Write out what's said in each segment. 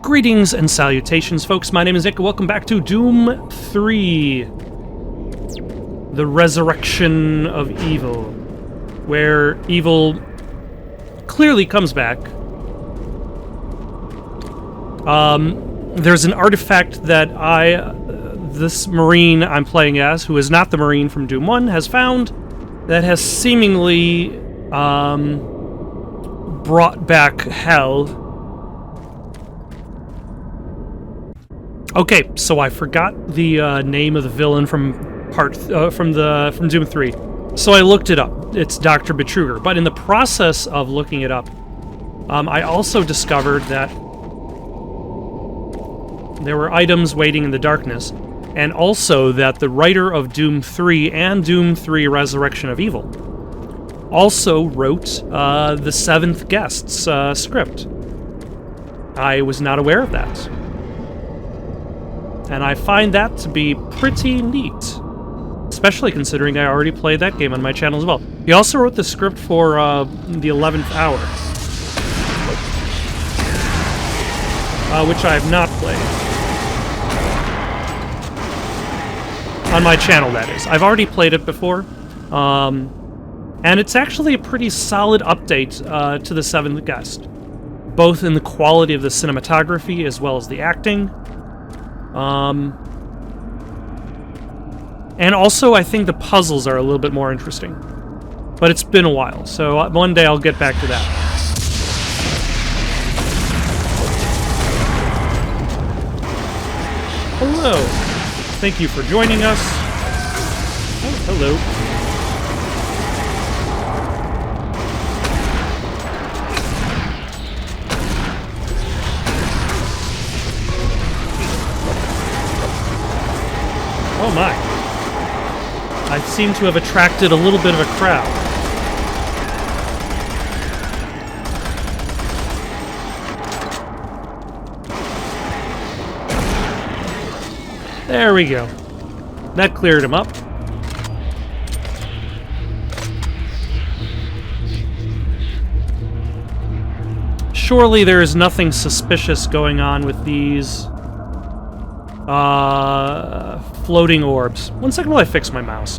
Greetings and salutations, folks. My name is Nick, and welcome back to Doom 3. The Resurrection of Evil, where evil clearly comes back. There's an artifact that this Marine I'm playing as, who is not the Marine from Doom 1, has found that has seemingly, brought back hell. Okay, so I forgot the name of the villain from Doom 3. So I looked it up. It's Dr. Betruger. But in the process of looking it up, I also discovered that there were items waiting in the darkness, and also that the writer of Doom 3 and Doom 3 Resurrection of Evil also wrote the Seventh Guest's script. I was not aware of that. And I find that to be pretty neat, especially considering I already played that game on my channel as well. He also wrote the script for the 11th Hour, which I have not played. On my channel, that is. I've already played it before, and it's actually a pretty solid update to the Seventh Guest, both in the quality of the cinematography as well as the acting. And also, I think the puzzles are a little bit more interesting. But it's been a while, so one day I'll get back to that. Hello. Thank you for joining us. Oh, hello. Oh my. I seem to have attracted a little bit of a crowd. There we go. That cleared him up. Surely there is nothing suspicious going on with these floating orbs. One second while I fix my mouse.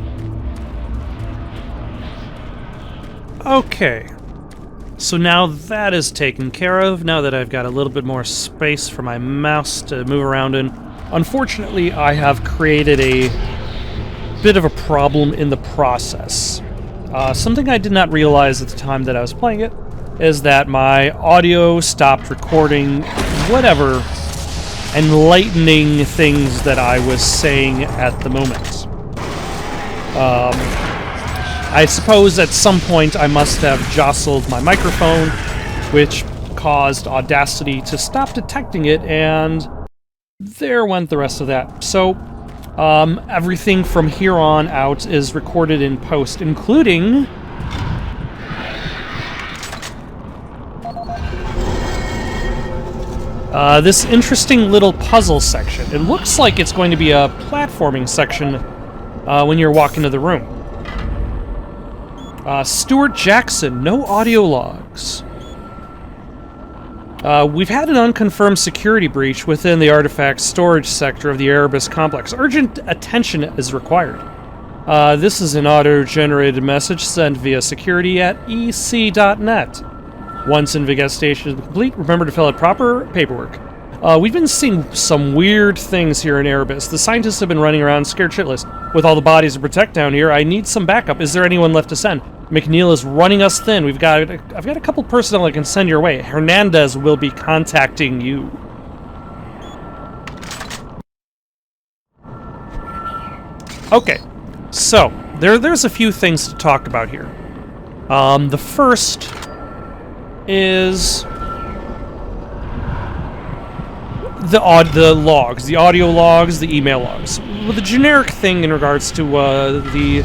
Okay. So now that is taken care of, now that I've got a little bit more space for my mouse to move around in. Unfortunately, I have created a bit of a problem in the process. Something I did not realize at the time that I was playing it is that my audio stopped recording whatever enlightening things that I was saying at the moment. I suppose at some point I must have jostled my microphone, which caused Audacity to stop detecting it, and there went the rest of that. So, everything from here on out is recorded in post, including this interesting little puzzle section. It looks like it's going to be a platforming section when you're walking to the room. Stuart Jackson, no audio logs. We've had an unconfirmed security breach within the artifact storage sector of the Erebus complex. Urgent attention is required. This is an auto-generated message sent via security@ec.net. Once investigation is complete, remember to fill out proper paperwork. We've been seeing some weird things here in Erebus. The scientists have been running around scared shitless. With all the bodies to protect down here, I need some backup. Is there anyone left to send? McNeil is running us thin. I've got a couple personnel I can send your way. Hernandez will be contacting you. Okay, so there's a few things to talk about here. The first is the audio logs, the email logs. Well, the generic thing in regards to the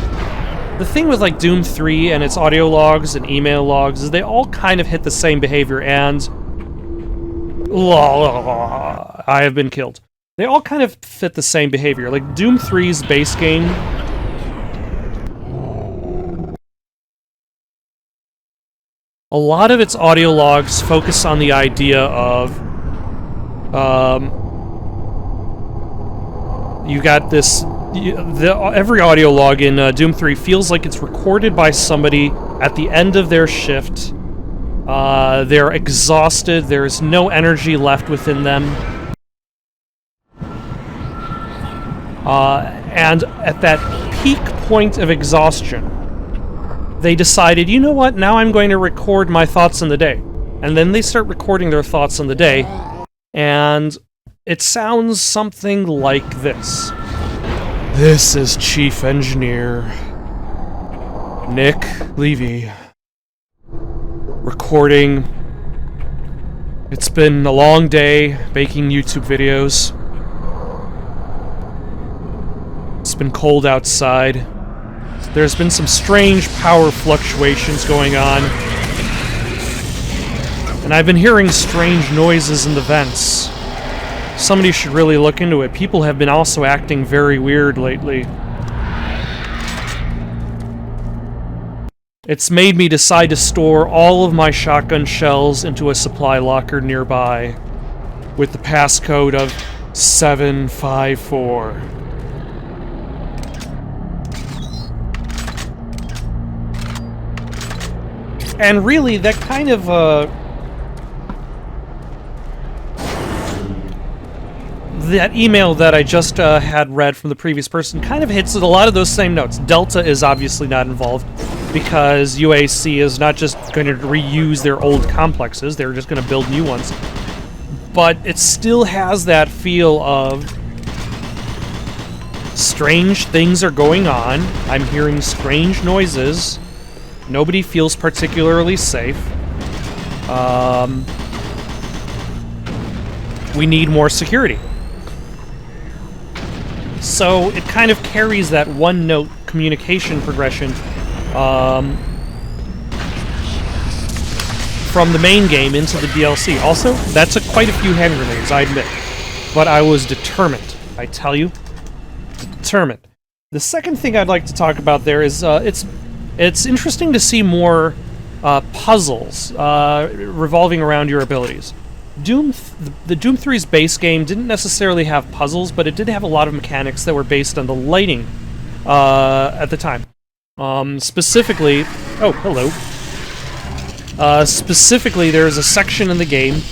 thing with like Doom 3 and its audio logs and email logs is they all kind of hit the same behavior, and I have been killed. They all kind of fit the same behavior. Like Doom 3's base game, a lot of its audio logs focus on the idea of You got this... every audio log in Doom 3 feels like it's recorded by somebody at the end of their shift. They're exhausted, there's no energy left within them. And at that peak point of exhaustion, they decided, you know what, now I'm going to record my thoughts on the day. And then they start recording their thoughts on the day, and it sounds something like this. This is Chief Engineer Nick Levy. Recording. It's been a long day making YouTube videos. It's been cold outside. There's been some strange power fluctuations going on. And I've been hearing strange noises in the vents. Somebody should really look into it. People have been also acting very weird lately. It's made me decide to store all of my shotgun shells into a supply locker nearby with the passcode of 754. And really, that kind of, that email that I just had read from the previous person kind of hits at a lot of those same notes. Delta is obviously not involved, because UAC is not just going to reuse their old complexes, they're just going to build new ones. But it still has that feel of strange things are going on, I'm hearing strange noises, nobody feels particularly safe. We need more security. So it kind of carries that one-note communication progression from the main game into the DLC. Also, that's quite a few hand grenades, I admit. But I was determined. I tell you, determined. The second thing I'd like to talk about there is it's interesting to see more puzzles revolving around your abilities. The Doom 3's base game didn't necessarily have puzzles, but it did have a lot of mechanics that were based on the lighting at the time. Specifically... Oh, hello. Specifically, there's a section in the game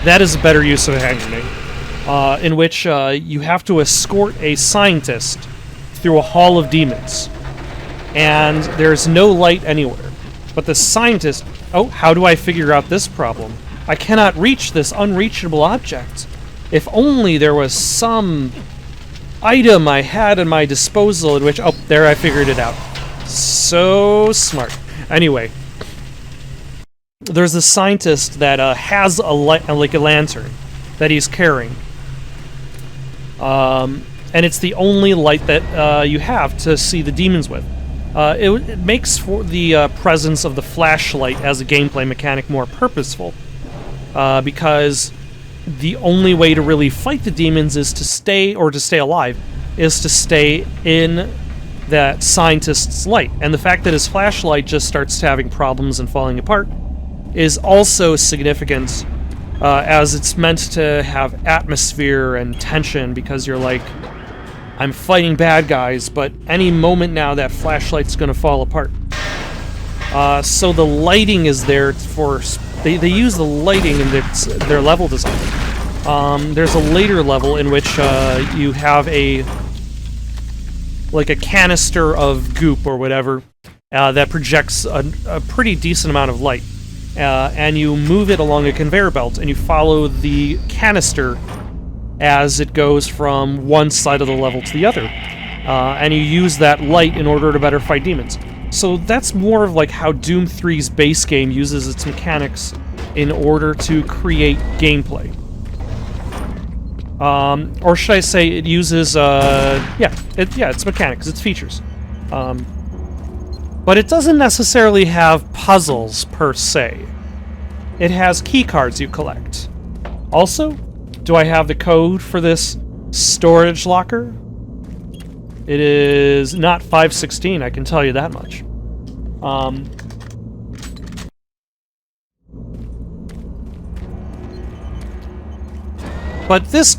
that is a better use of a hand grenade, in which you have to escort a scientist through a hall of demons. And there's no light anywhere. But the scientist... Oh, how do I figure out this problem? I cannot reach this unreachable object. If only there was some item I had at my disposal in which... Oh, there, I figured it out. So smart. Anyway, there's a scientist that has a light, like a lantern, that he's carrying. And it's the only light that you have to see the demons with. It makes for the presence of the flashlight as a gameplay mechanic more purposeful. Because the only way to really fight the demons is to stay alive, is to stay in that scientist's light. And the fact that his flashlight just starts having problems and falling apart is also significant, as it's meant to have atmosphere and tension, because you're like, I'm fighting bad guys, but any moment now that flashlight's gonna fall apart. So the lighting is there for... They use the lighting in their level design. There's a later level in which you have like a canister of goop or whatever that projects a pretty decent amount of light. And you move it along a conveyor belt, and you follow the canister as it goes from one side of the level to the other. And you use that light in order to better fight demons. So that's more of like how Doom 3's base game uses its mechanics in order to create gameplay. Or should I say it uses, it's mechanics, it's features. But it doesn't necessarily have puzzles, per se. It has key cards you collect. Also, do I have the code for this storage locker? It is not 516, I can tell you that much. But this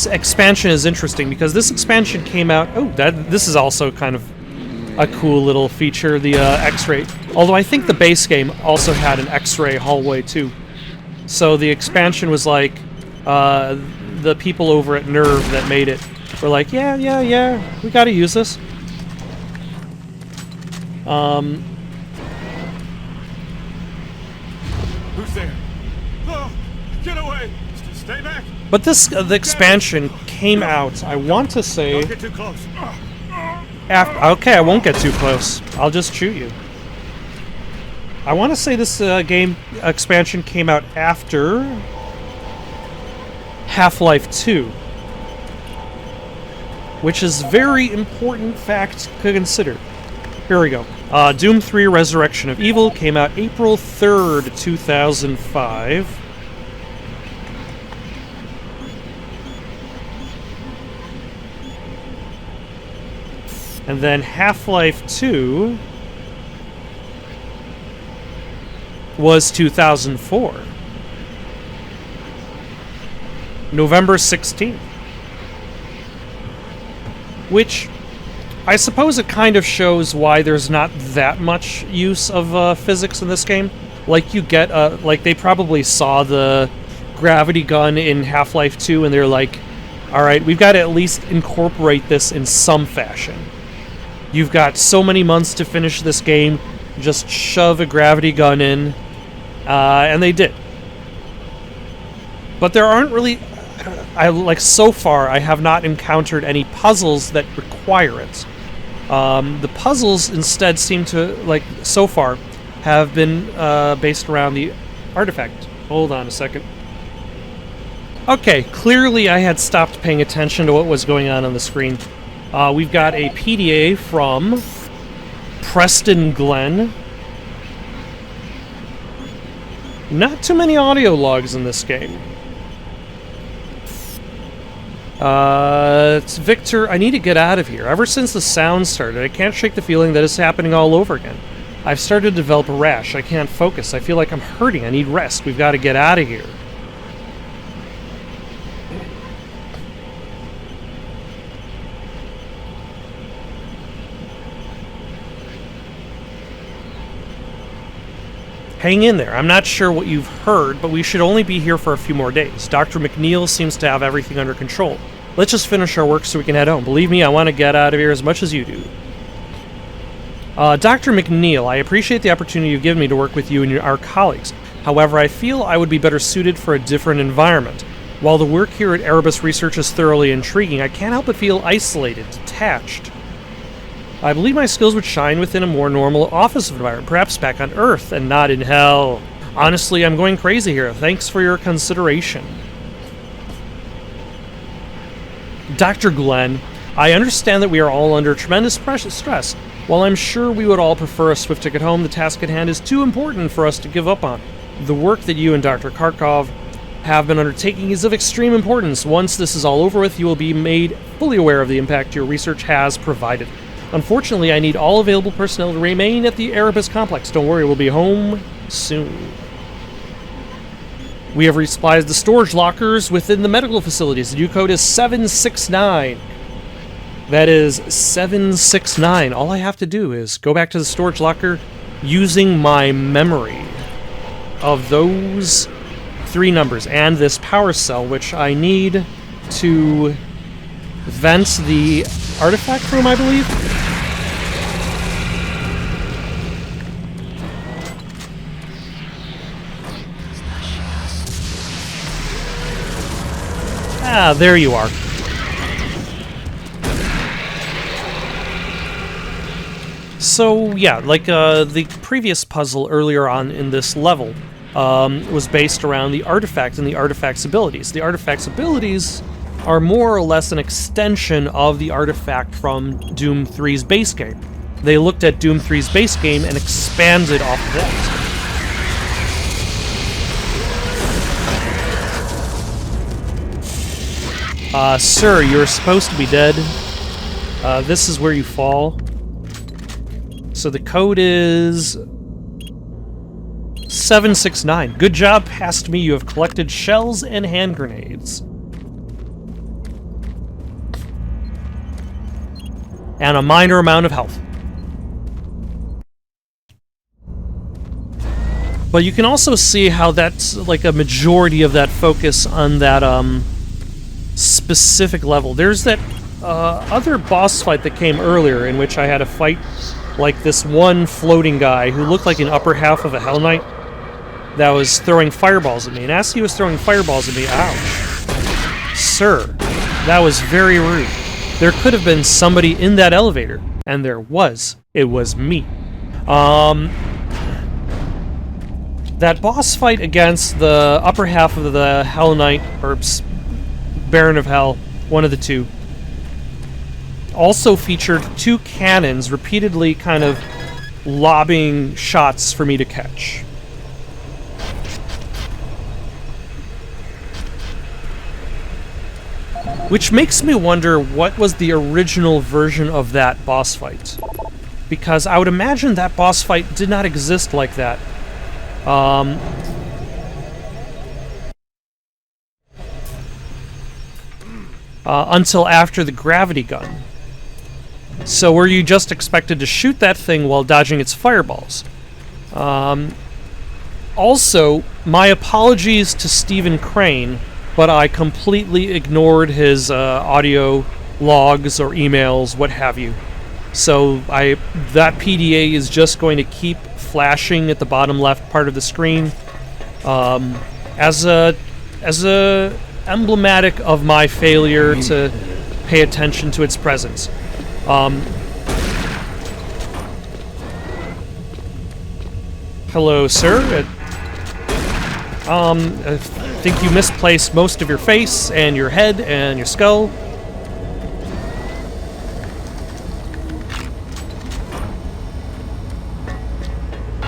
expansion is interesting because this expansion came out. Oh, this is also kind of a cool little feature, the X-ray. Although I think the base game also had an X-ray hallway too. So the expansion was like the people over at Nerve that made it were like, yeah, we got to use this. Who's there? Oh, get away! Stay back! But the expansion came out, I want to say... Don't get too close. Okay, I won't get too close. I'll just shoot you. I want to say this game expansion came out after Half-Life 2. Which is very important fact to consider. Here we go. Doom 3 Resurrection of Evil came out April 3rd, 2005. And then Half-Life 2 was 2004. November 16th. Which, I suppose it kind of shows why there's not that much use of physics in this game. Like, you get, like, they probably saw the gravity gun in Half-Life 2 and they're like, alright, we've got to at least incorporate this in some fashion. You've got so many months to finish this game, just shove a gravity gun in, and they did. But there aren't really, so far, I have not encountered any puzzles that require it. The puzzles instead seem to, so far, have been based around the artifact. Hold on a second. Okay, clearly I had stopped paying attention to what was going on the screen. We've got a PDA from Preston Glenn. Not too many audio logs in this game. It's Victor, I need to get out of here. Ever since the sound started, I can't shake the feeling that it's happening all over again. I've started to develop a rash. I can't focus. I feel like I'm hurting. I need rest. We've got to get out of here. Hang in there. I'm not sure what you've heard, but we should only be here for a few more days. Dr. McNeil seems to have everything under control. Let's just finish our work so we can head home. Believe me, I want to get out of here as much as you do. Dr. McNeil, I appreciate the opportunity you've given me to work with you and our colleagues. However, I feel I would be better suited for a different environment. While the work here at Erebus Research is thoroughly intriguing, I can't help but feel isolated, detached. I believe my skills would shine within a more normal office environment, perhaps back on Earth and not in hell. Honestly, I'm going crazy here. Thanks for your consideration. Dr. Glenn, I understand that we are all under tremendous stress. While I'm sure we would all prefer a swift ticket home, the task at hand is too important for us to give up on. The work that you and Dr. Kharkov have been undertaking is of extreme importance. Once this is all over with, you will be made fully aware of the impact your research has provided. Unfortunately, I need all available personnel to remain at the Erebus complex. Don't worry, we'll be home soon. We have resupplied the storage lockers within the medical facilities. The new code is 769. That is 769. All I have to do is go back to the storage locker using my memory of those three numbers and this power cell, which I need to vent the artifact room, I believe. Ah, there you are. So, yeah, the previous puzzle earlier on in this level was based around the artifact and the artifact's abilities. The artifact's abilities are more or less an extension of the artifact from Doom 3's base game. They looked at Doom 3's base game and expanded off of that. Sir, you're supposed to be dead. This is where you fall. So the code is 769. Good job, past me. You have collected shells and hand grenades. And a minor amount of health. But you can also see how that's like a majority of that focus on that specific level. There's that other boss fight that came earlier in which I had to fight like this one floating guy who looked like an upper half of a Hell Knight that was throwing fireballs at me. And as he was throwing fireballs at me, ouch. Sir, that was very rude. There could have been somebody in that elevator, and there was. It was me. That boss fight against the upper half of the Hell Knight, or Baron of Hell, one of the two, also featured two cannons repeatedly kind of lobbing shots for me to catch. Which makes me wonder what was the original version of that boss fight. Because I would imagine that boss fight did not exist like that. Until after the gravity gun. So were you just expected to shoot that thing while dodging its fireballs? Also, my apologies to Stephen Crane, but I completely ignored his audio logs or emails, what have you. So that PDA is just going to keep flashing at the bottom left part of the screen as a emblematic of my failure to pay attention to its presence. Hello, sir. I think you misplaced most of your face and your head and your skull.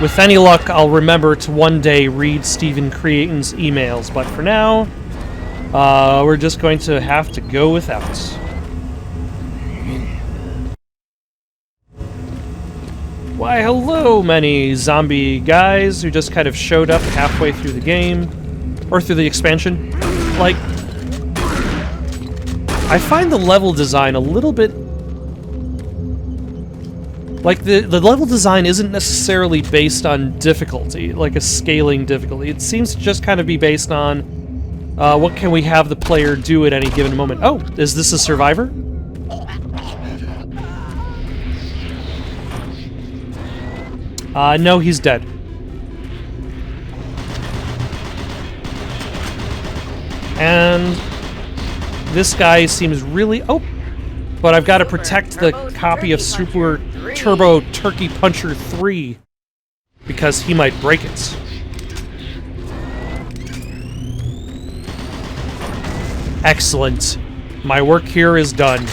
With any luck, I'll remember to one day read Stephen Creighton's emails, but for now, we're just going to have to go without. Why, hello, many zombie guys who just kind of showed up halfway through the game, or through the expansion. Like, I find the level design a little bit... Like, the level design isn't necessarily based on difficulty, like a scaling difficulty. It seems to just kind of be based on what can we have the player do at any given moment. Oh, is this a survivor? No, he's dead. And this guy seems really... Oh! But I've got to protect the copy of Super Turbo Turkey Puncher 3 because he might break it. Excellent. My work here is done.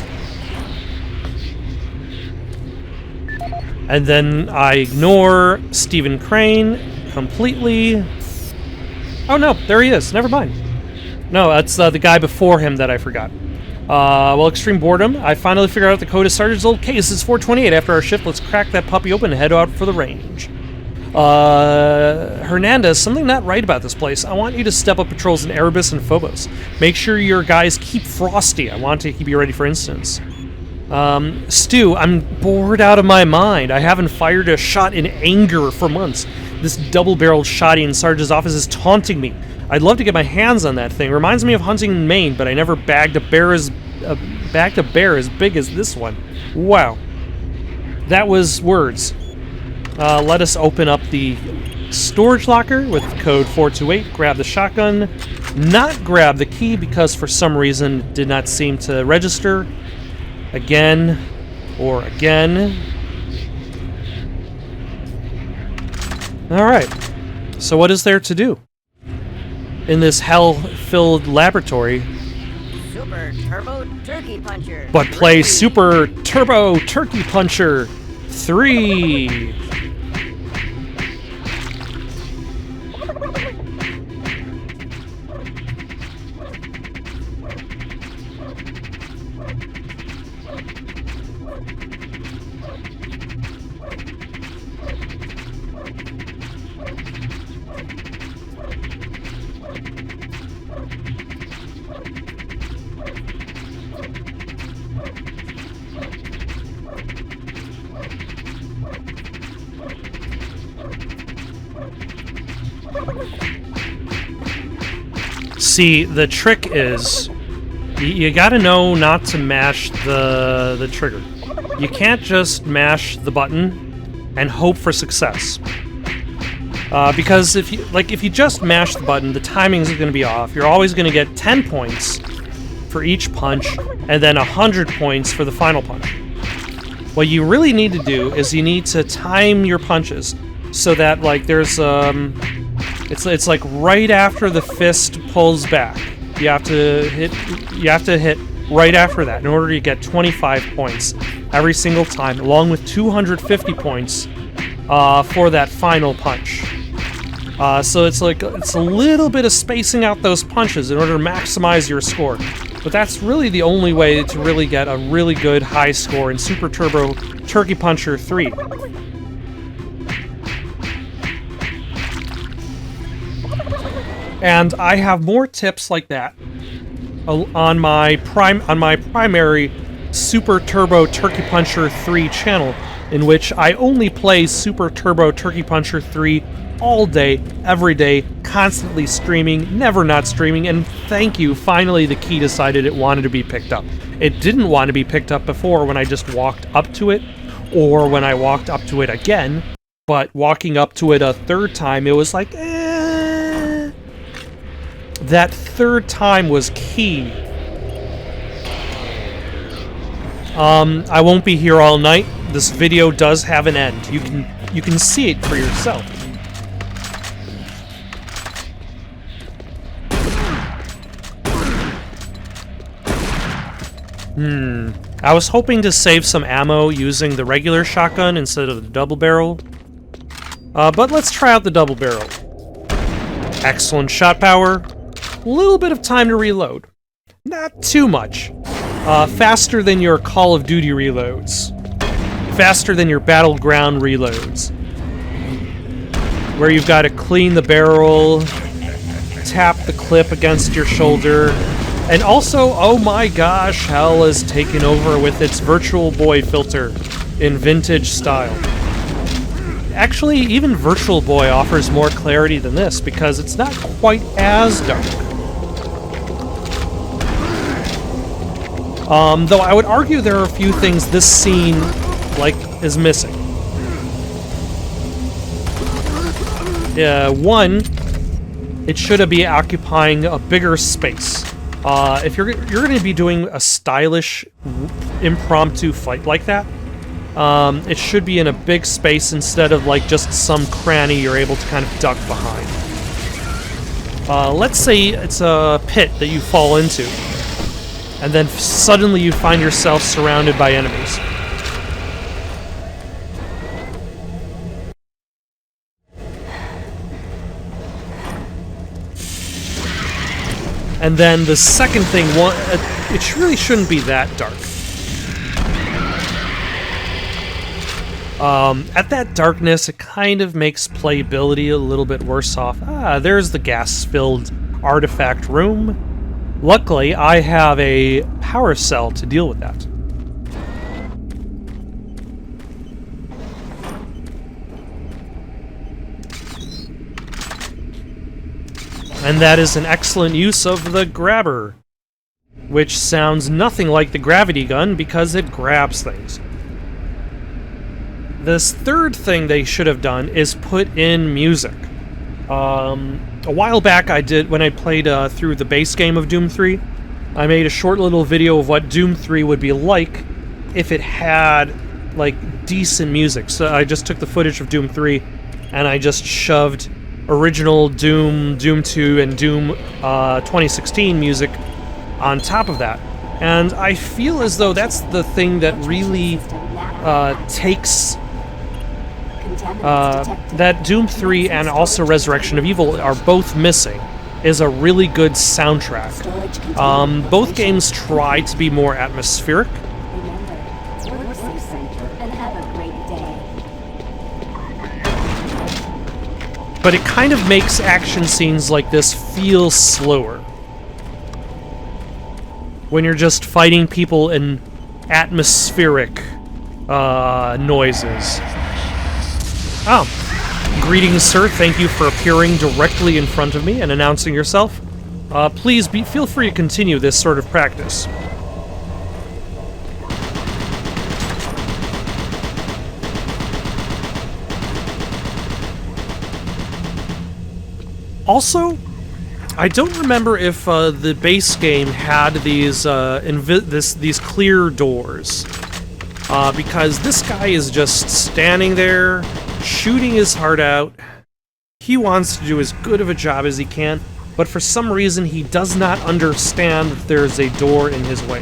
And then I ignore Stephen Crane completely. Oh no, there he is. Never mind. No, that's the guy before him that I forgot. Well, extreme boredom. I finally figured out the code of Sarge's old case. It's 428. After our shift, let's crack that puppy open and head out for the range. Hernandez, something not right about this place. I want you to step up patrols in Erebus and Phobos. Make sure your guys keep frosty. I want to keep you ready for instance. Stu, I'm bored out of my mind. I haven't fired a shot in anger for months. This double-barreled shotty in Sarge's office is taunting me. I'd love to get my hands on that thing. Reminds me of hunting in Maine, but I never bagged a bear as big as this one. Wow. That was words. Let us open up the storage locker with code 428. Grab the shotgun. Not grab the key because for some reason it did not seem to register. Again or again. Alright. So what is there to do in this hell-filled laboratory? Super Turbo Turkey Puncher. But play Super Turbo Turkey Puncher 3. See, the trick is you gotta know not to mash the trigger. You can't just mash the button and hope for success. Because if you just mash the button, the timing is going to be off. You're always going to get 10 points for each punch, and then 100 points for the final punch. What you really need to do is you need to time your punches so that like there's it's like right after the fist pulls back. You have to hit right after that in order to get 25 points every single time, along with 250 points for that final punch. So it's a little bit of spacing out those punches in order to maximize your score. But that's really the only way to really get a really good high score in Super Turbo Turkey Puncher 3. And I have more tips like that on my primary Super Turbo Turkey Puncher 3 channel, in which I only play Super Turbo Turkey Puncher 3 all day, every day, constantly streaming, never not streaming, and thank you, finally the key decided it wanted to be picked up. It didn't want to be picked up before when I just walked up to it, or when I walked up to it again, but walking up to it a third time, it was like, That third time was key. I won't be here all night. This video does have an end. You can see it for yourself. I was hoping to save some ammo using the regular shotgun instead of the double barrel. But let's try out the double barrel. Excellent shot power. A little bit of time to reload. Not too much. Faster than your Call of Duty reloads. Faster than your Battleground reloads. Where you've got to clean the barrel, tap the clip against your shoulder, and also, oh my gosh, hell has taken over with its Virtual Boy filter in vintage style. Actually, even Virtual Boy offers more clarity than this because it's not quite as dark. Though I would argue there are a few things this scene, is missing. One, it should be occupying a bigger space. If you're going to be doing a stylish, impromptu fight like that, it should be in a big space instead of just some cranny you're able to kind of duck behind. Let's say it's a pit that you fall into, and then suddenly you find yourself surrounded by enemies. And then the second thing, it really shouldn't be that dark. At that darkness, it kind of makes playability a little bit worse off. There's the gas-filled artifact room. Luckily, I have a power cell to deal with that. And that is an excellent use of the grabber, which sounds nothing like the gravity gun because it grabs things. This third thing they should have done is put in music. A while back when I played through the base game of Doom 3, I made a short little video of what Doom 3 would be like if it had, decent music. So I just took the footage of Doom 3 and I just shoved original Doom, Doom 2, and Doom 2016 music on top of that. And I feel as though that's the thing that really takes... that Doom 3 and also Resurrection of Evil are both missing, is a really good soundtrack. Both games try to be more atmospheric. But it kind of makes action scenes like this feel slower. When you're just fighting people in atmospheric noises. Oh, Greetings, sir. Thank you for appearing directly in front of me and announcing yourself. Please feel free to continue this sort of practice. Also, I don't remember if the base game had these these clear doors, because this guy is just standing there, shooting his heart out. He wants to do as good of a job as he can, but for some reason he does not understand that there's a door in his way.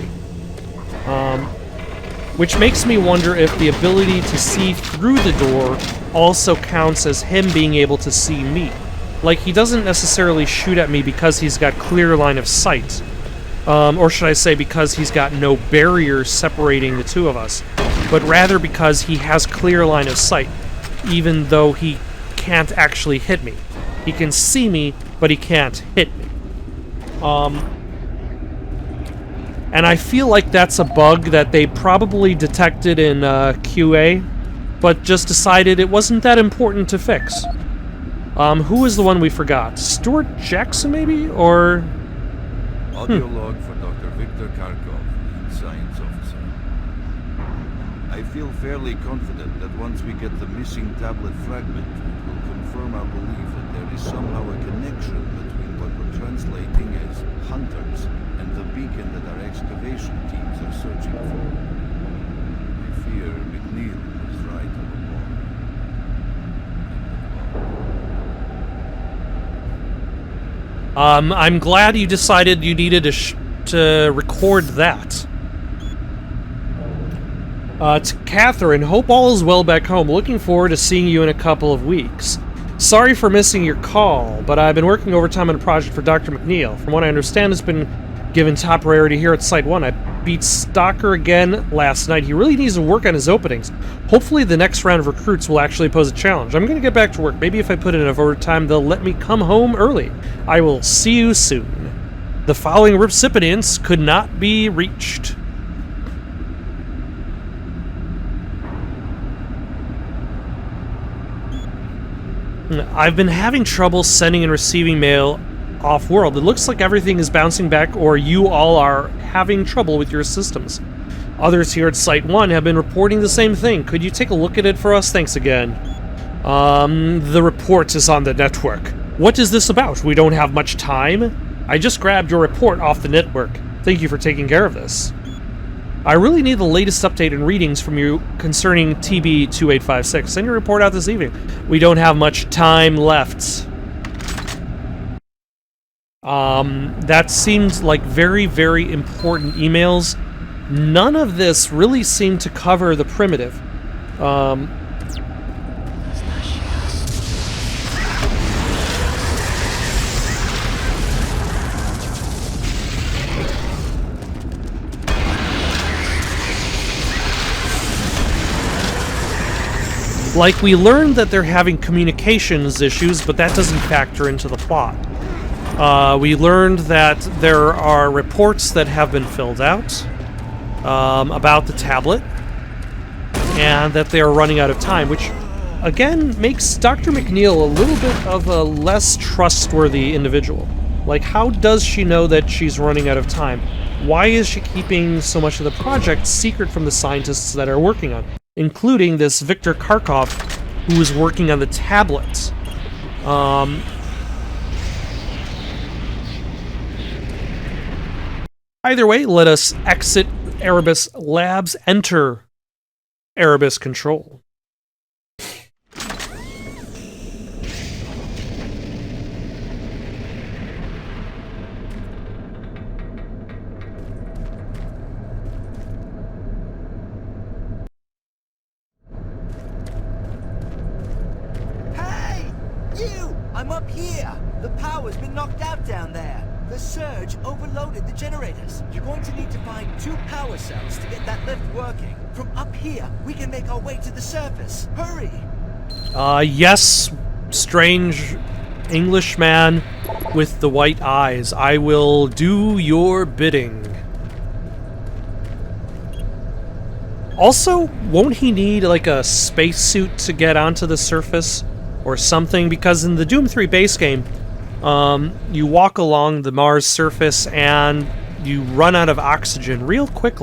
Which makes me wonder if the ability to see through the door also counts as him being able to see me. Like, he doesn't necessarily shoot at me because he's got clear line of sight. Or should I say because he's got no barrier separating the two of us, but rather because he has clear line of sight, even though he can't actually hit me. He can see me, but he can't hit me. And I feel like that's a bug that they probably detected in QA, but just decided it wasn't that important to fix. Who was the one we forgot? Stuart Jackson, maybe? Or... Audio log for Dr. Viktor Kharkov, Science Officer. I feel fairly confident that once we get the missing tablet fragment, it will confirm our belief that there is somehow a connection between what we're translating as hunters and the beacon that our excavation teams are searching for. I fear McNeil was right all along. I'm glad you decided you needed to record that. To Catherine, hope all is well back home. Looking forward to seeing you in a couple of weeks. Sorry for missing your call, but I've been working overtime on a project for Dr. McNeil. From what I understand, it's been given top priority here at Site 1. I beat Stalker again last night. He really needs to work on his openings. Hopefully the next round of recruits will actually pose a challenge. I'm going to get back to work. Maybe if I put in enough overtime, they'll let me come home early. I will see you soon. The following recipients could not be reached. I've been having trouble sending and receiving mail off-world. It looks like everything is bouncing back, or you all are having trouble with your systems. Others here at Site 1 have been reporting the same thing. Could you take a look at it for us? Thanks again. The report is on the network. What is this about? We don't have much time? I just grabbed your report off the network. Thank you for taking care of this. I really need the latest update and readings from you concerning TB-2856. Send your report out this evening. We don't have much time left. That seemed like very, very important emails. None of this really seemed to cover the primitive. Like, we learned that they're having communications issues, but that doesn't factor into the plot. We learned that there are reports that have been filled out about the tablet, and that they are running out of time, which, again, makes Dr. McNeil a little bit of a less trustworthy individual. Like, how does she know that she's running out of time? Why is she keeping so much of the project secret from the scientists that are working on it? Including this Viktor Kharkov, who is working on the tablet. Either way, let us exit Erebus Labs, enter Erebus Control. I'm up here! The power's been knocked out down there. The surge overloaded the generators. You're going to need to find 2 power cells to get that lift working. From up here, we can make our way to the surface. Hurry! Yes, strange Englishman with the white eyes. I will do your bidding. Also, won't he need, like, a spacesuit to get onto the surface? or something, because in the Doom 3 base game, you walk along the Mars surface and you run out of oxygen real quick,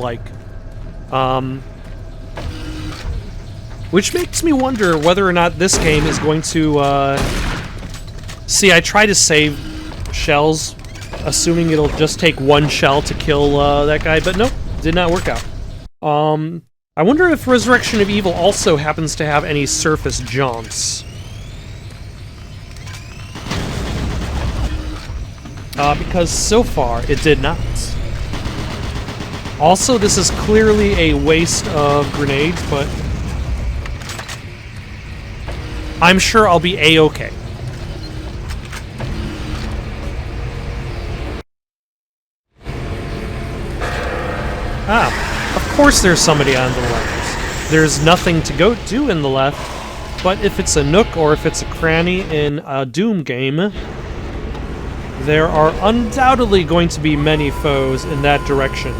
which makes me wonder whether or not this game is going to, see, I try to save shells, assuming it'll just take one shell to kill, that guy, but nope, did not work out. I wonder if Resurrection of Evil also happens to have any surface jaunts. Because so far, it did not. Also, this is clearly a waste of grenades, but I'm sure I'll be A-okay. Ah, of course there's somebody on the left. There's nothing to go do in the left, but if it's a nook or if it's a cranny in a Doom game, there are undoubtedly going to be many foes in that direction.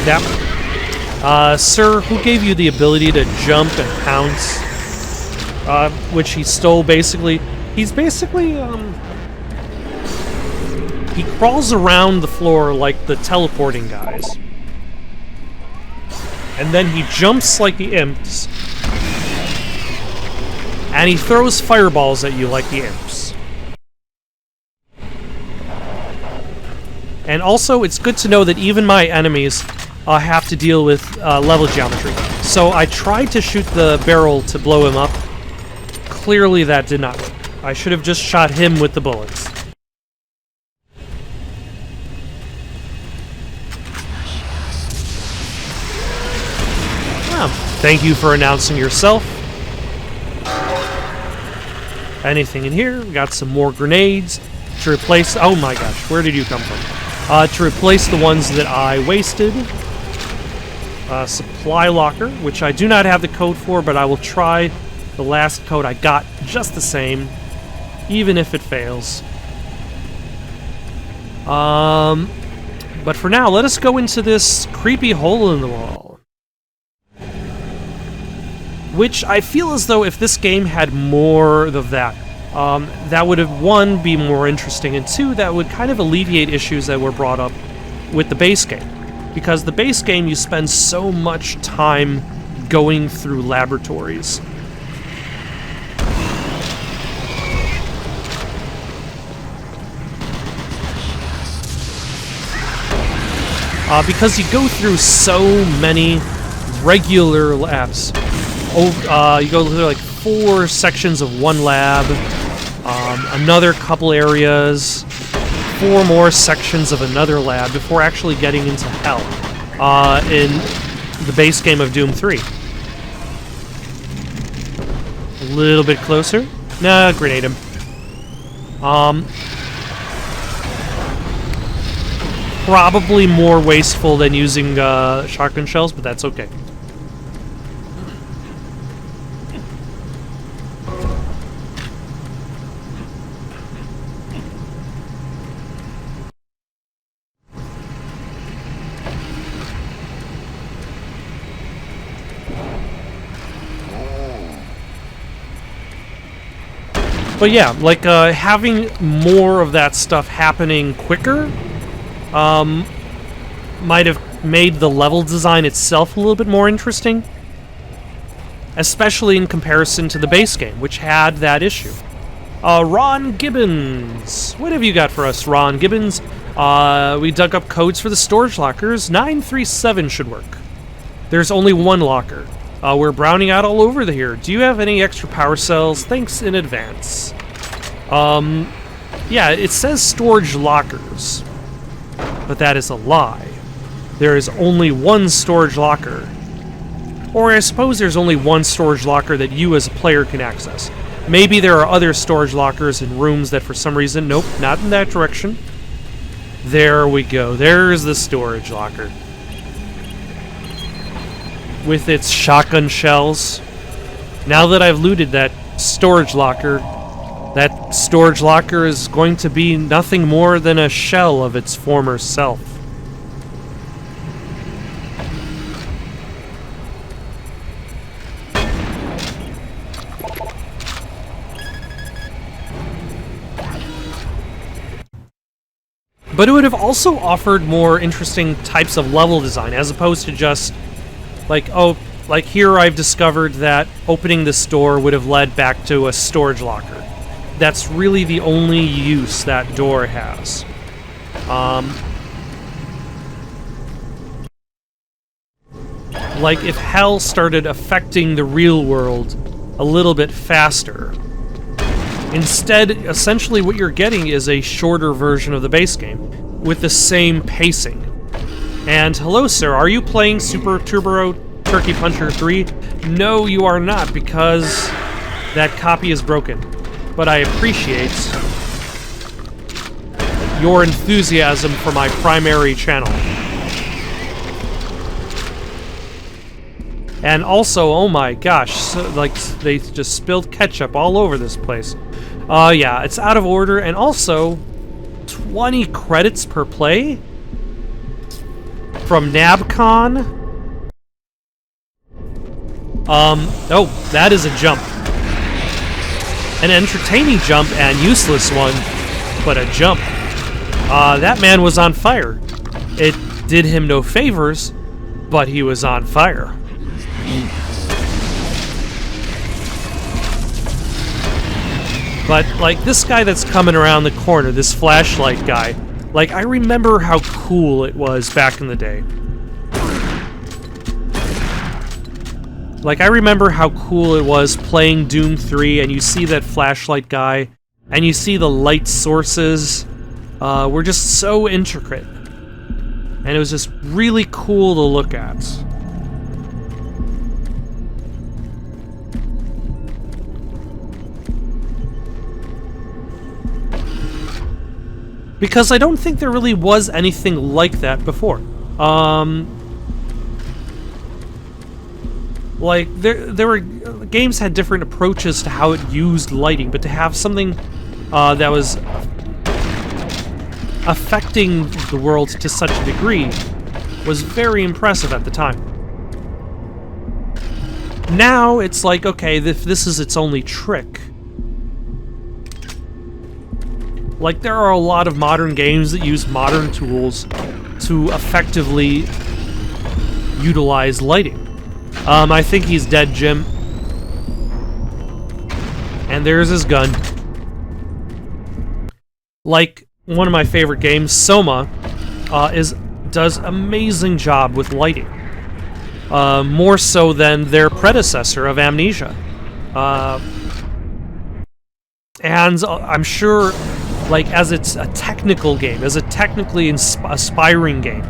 Yep. Sir, who gave you the ability to jump and pounce? Which he stole, basically. He's basically, he crawls around the floor like the teleporting guys. And then he jumps like the imps. And he throws fireballs at you like the imps. And also, it's good to know that even my enemies have to deal with level geometry. So I tried to shoot the barrel to blow him up. Clearly that did not work. I should have just shot him with the bullets. Well, thank you for announcing yourself. Anything in here? We got some more grenades to replace. Oh my gosh, where did you come from? To replace the ones that I wasted. Supply locker, which I do not have the code for, but I will try the last code I got just the same, even if it fails. But for now, let us go into this creepy hole in the wall. Which I feel as though if this game had more of that, that would have, one, be more interesting, and two, that would kind of alleviate issues that were brought up with the base game. Because the base game, you spend so much time going through laboratories. Because you go through so many regular labs. You go through like 4 sections of one lab, another couple areas, 4 more sections of another lab before actually getting into hell in the base game of Doom 3. A little bit closer. Nah, grenade him. Probably more wasteful than using shotgun shells, but that's okay. But yeah, like, having more of that stuff happening quicker might have made the level design itself a little bit more interesting. Especially in comparison to the base game, which had that issue. Ron Gibbons! What have you got for us, Ron Gibbons? We dug up codes for the storage lockers. 937 should work. There's only one locker. We're browning out all over here. Do you have any extra power cells? Thanks in advance. Yeah, it says storage lockers. But that is a lie. There is only one storage locker. Or I suppose there's only one storage locker that you as a player can access. Maybe there are other storage lockers in rooms that for some reason... Nope, not in that direction. There we go. There's the storage locker. With its shotgun shells. Now that I've looted that storage locker is going to be nothing more than a shell of its former self. But it would have also offered more interesting types of level design, as opposed to just, like, oh, like here I've discovered that opening this door would have led back to a storage locker. That's really the only use that door has. Like if hell started affecting the real world a little bit faster. Instead, essentially what you're getting is a shorter version of the base game with the same pacing. And hello, sir, are you playing Super Turbo Turkey Puncher 3? No, you are not, because that copy is broken. But I appreciate your enthusiasm for my primary channel. And also, oh my gosh, so, like, they just spilled ketchup all over this place. Yeah, it's out of order, and also 20 credits per play from Nabcon. Oh, that is a jump. An entertaining jump and useless one, but a jump. That man was on fire. It did him no favors, but he was on fire. But, like, this guy that's coming around the corner, this flashlight guy, like, I remember how cool it was back in the day. Like, I remember how cool it was playing Doom 3, and you see that flashlight guy, and you see the light sources, were just so intricate. And it was just really cool to look at. Because I don't think there really was anything like that before. Like, there were... games had different approaches to how it used lighting, but to have something that was affecting the world to such a degree was very impressive at the time. Now, it's like, okay, if this is its only trick... Like, there are a lot of modern games that use modern tools to effectively utilize lighting. I think he's dead, Jim. And there's his gun. Like, one of my favorite games, Soma, does amazing job with lighting. More so than their predecessor of Amnesia. And I'm sure... like, as it's a technical game, as a technically aspiring game.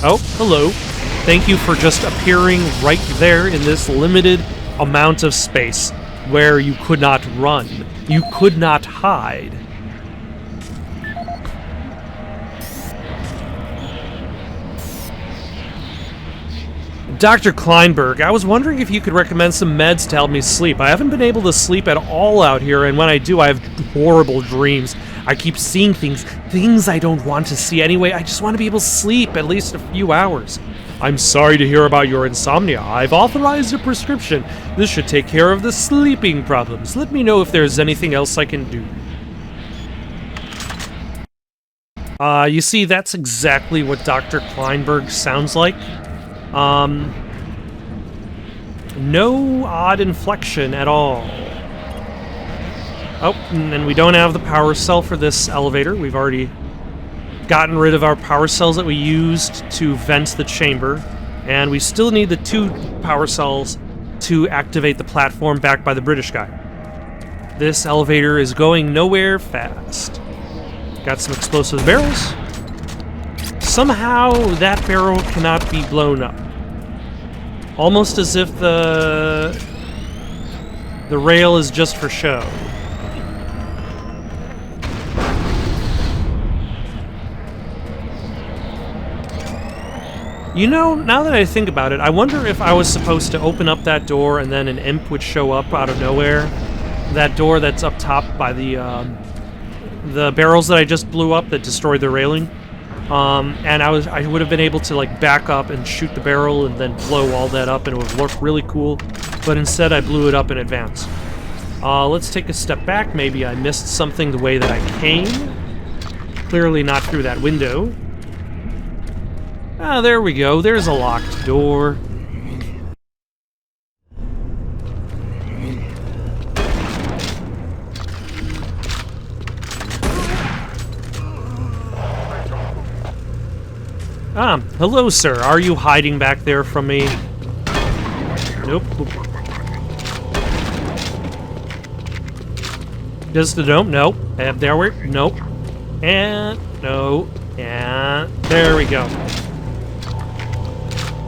Oh, hello. Thank you for just appearing right there in this limited amount of space where you could not run. You could not hide. Dr. Kleinberg, I was wondering if you could recommend some meds to help me sleep. I haven't been able to sleep at all out here, and when I do, I have horrible dreams. I keep seeing things I don't want to see anyway. I just want to be able to sleep at least a few hours. I'm sorry to hear about your insomnia. I've authorized a prescription. This should take care of the sleeping problems. Let me know if there's anything else I can do. You see, that's exactly what Dr. Kleinberg sounds like. No odd inflection at all. Oh, and then we don't have the power cell for this elevator. We've already gotten rid of our power cells that we used to vent the chamber. And we still need the 2 power cells to activate the platform back by the British guy. This elevator is going nowhere fast. Got some explosive barrels. Somehow that barrel cannot be blown up. Almost as if the rail is just for show. You know, now that I think about it, I wonder if I was supposed to open up that door and then an imp would show up out of nowhere. That door that's up top by the barrels that I just blew up that destroyed the railing. And I would have been able to, like, back up and shoot the barrel and then blow all that up, and it would look really cool. But instead, I blew it up in advance. Let's take a step back. Maybe I missed something the way that I came. Clearly not through that window. Ah, there we go. There's a locked door. Ah, hello, sir. Are you hiding back there from me? Nope. Just a nope, nope. There we nope. And no. And there we go.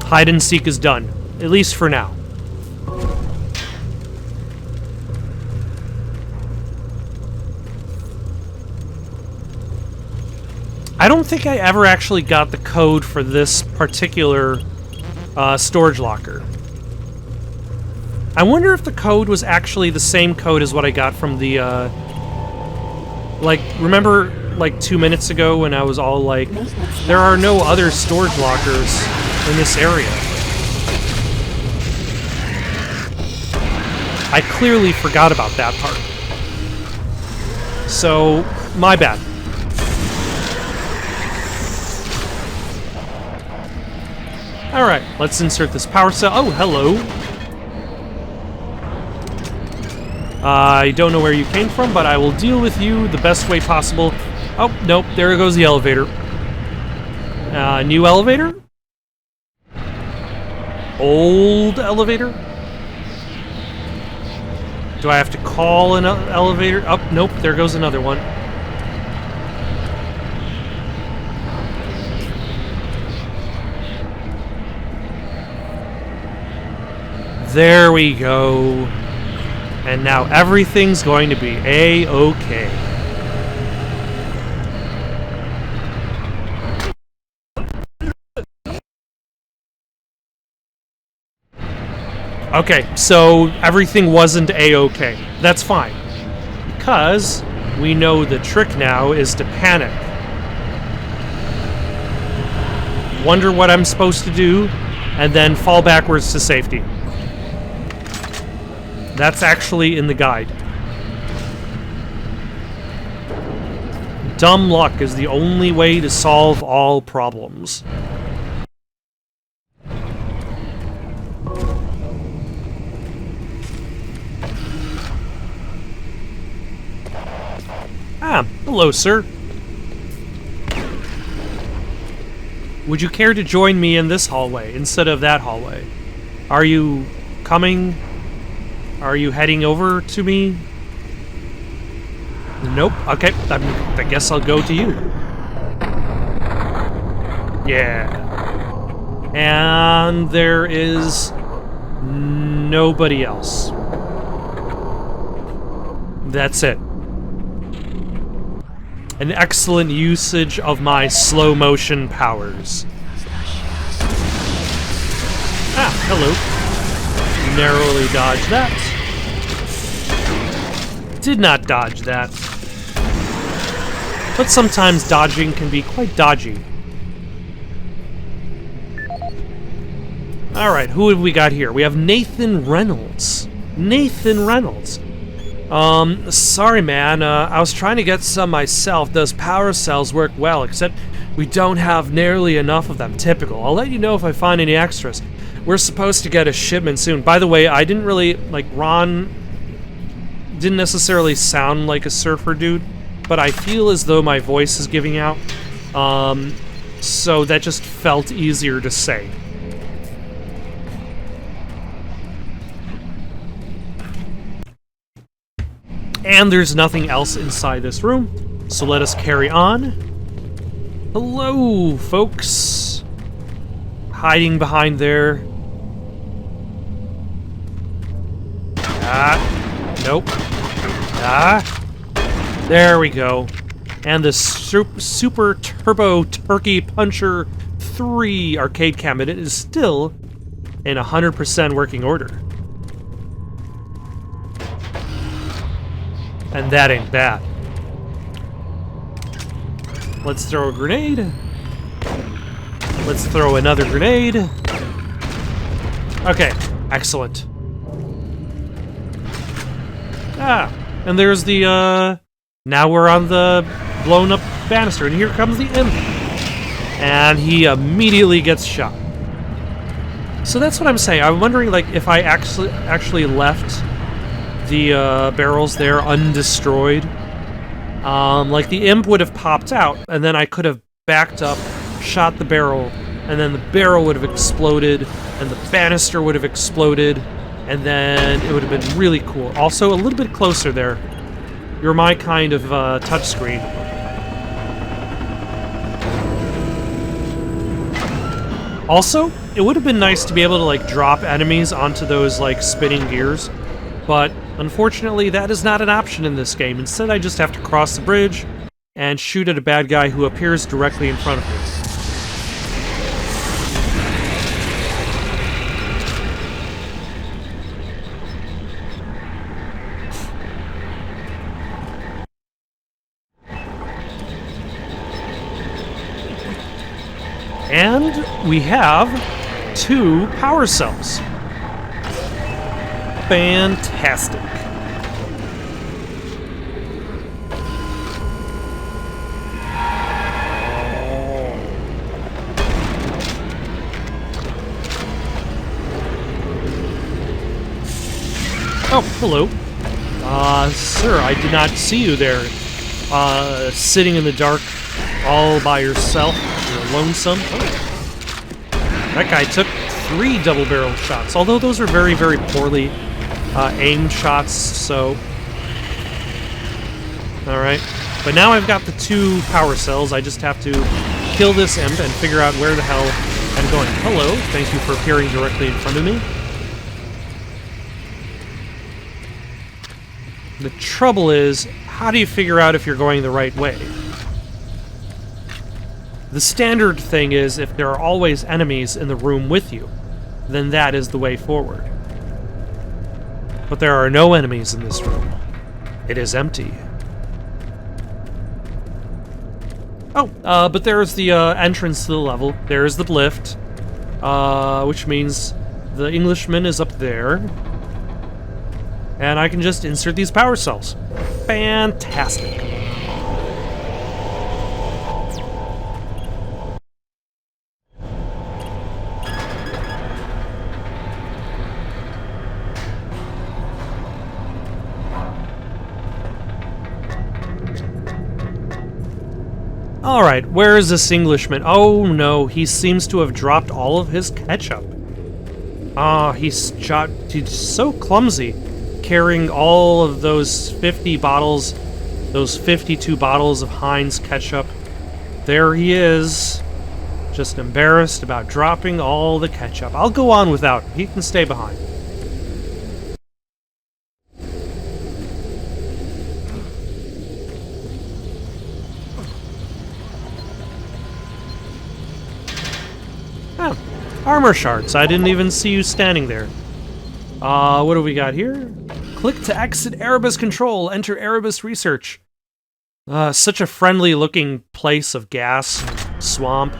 Hide and seek is done. At least for now. I don't think I ever actually got the code for this particular storage locker. I wonder if the code was actually the same code as what I got from the, like, remember, like, 2 minutes ago when I was all like, there are no other storage lockers in this area. I clearly forgot about that part. So, my bad. Alright, let's insert this power cell. Oh, hello. I don't know where you came from, but I will deal with you the best way possible. Oh, nope, there goes the elevator. New elevator? Old elevator? Do I have to call an elevator? Oh, nope, there goes another one. There we go. And now everything's going to be A-okay. Okay, so everything wasn't A-okay. That's fine. Because we know the trick now is to panic. Wonder what I'm supposed to do, and then fall backwards to safety. That's actually in the guide. Dumb luck is the only way to solve all problems. Ah, hello, sir. Would you care to join me in this hallway instead of that hallway? Are you coming? Are you heading over to me? Nope. Okay, I guess I'll go to you. Yeah. And there is nobody else. That's it. An excellent usage of my slow motion powers. Ah, hello. Narrowly dodged that. Did not dodge that. But sometimes dodging can be quite dodgy. Alright, who have we got here? We have Nathan Reynolds. Nathan Reynolds. Sorry man, I was trying to get some myself. Those power cells work well, except we don't have nearly enough of them. Typical. I'll let you know if I find any extras. We're supposed to get a shipment soon. By the way, I didn't really, like, Ron didn't necessarily sound like a surfer dude, but I feel as though my voice is giving out. So that just felt easier to say. And there's nothing else inside this room, so let us carry on. Hello, folks. Hiding behind there. Ah, nope. Ah, there we go. And the Super Turbo Turkey Puncher 3 arcade cabinet is still in 100% working order. And that ain't bad. Let's throw a grenade. Let's throw another grenade. Okay, excellent. Ah, and there's the, now we're on the blown up banister, and here comes the imp. And he immediately gets shot. So that's what I'm saying. I'm wondering, like, if I actually left the barrels there undestroyed. Like, the imp would have popped out, and then I could have backed up, shot the barrel, and then the barrel would have exploded, and the banister would have exploded, and then it would have been really cool. Also, a little bit closer there. You're my kind of touchscreen. Also, it would have been nice to be able to, like, drop enemies onto those, like, spinning gears, but unfortunately that is not an option in this game. Instead, I just have to cross the bridge and shoot at a bad guy who appears directly in front of me. And we have 2 power cells. Fantastic. Oh, hello. Sir, I did not see you there. Sitting in the dark all by yourself. You're lonesome. Oh. That guy took 3 double-barrel shots, although those are very, very poorly aimed shots, so... Alright. But now I've got the 2 power cells. I just have to kill this imp and figure out where the hell I'm going. Hello, thank you for appearing directly in front of me. The trouble is, how do you figure out if you're going the right way? The standard thing is, if there are always enemies in the room with you, then that is the way forward. But there are no enemies in this room. It is empty. Oh, but there's the entrance to the level. There's the lift, which means the Englishman is up there. And I can just insert these power cells. Fantastic. Alright, where is this Englishman? Oh no, he seems to have dropped all of his ketchup. He's so clumsy, carrying all of those 50 bottles, those 52 bottles of Heinz ketchup. There he is, just embarrassed about dropping all the ketchup. I'll go on without him. He can stay behind. Oh, armor shards. I didn't even see you standing there. What do we got here? Click to exit Erebus Control. Enter Erebus Research. Such a friendly looking place of gas, swamp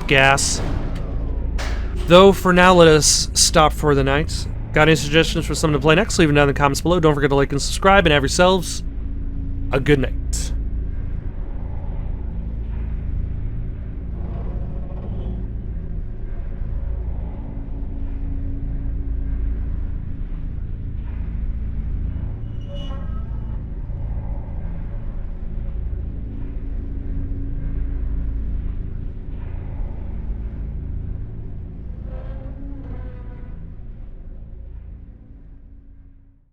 gas. Though, for now, let us stop for the night. Got any suggestions for someone to play next? Leave them down in the comments below. Don't forget to like and subscribe, and have yourselves a good night.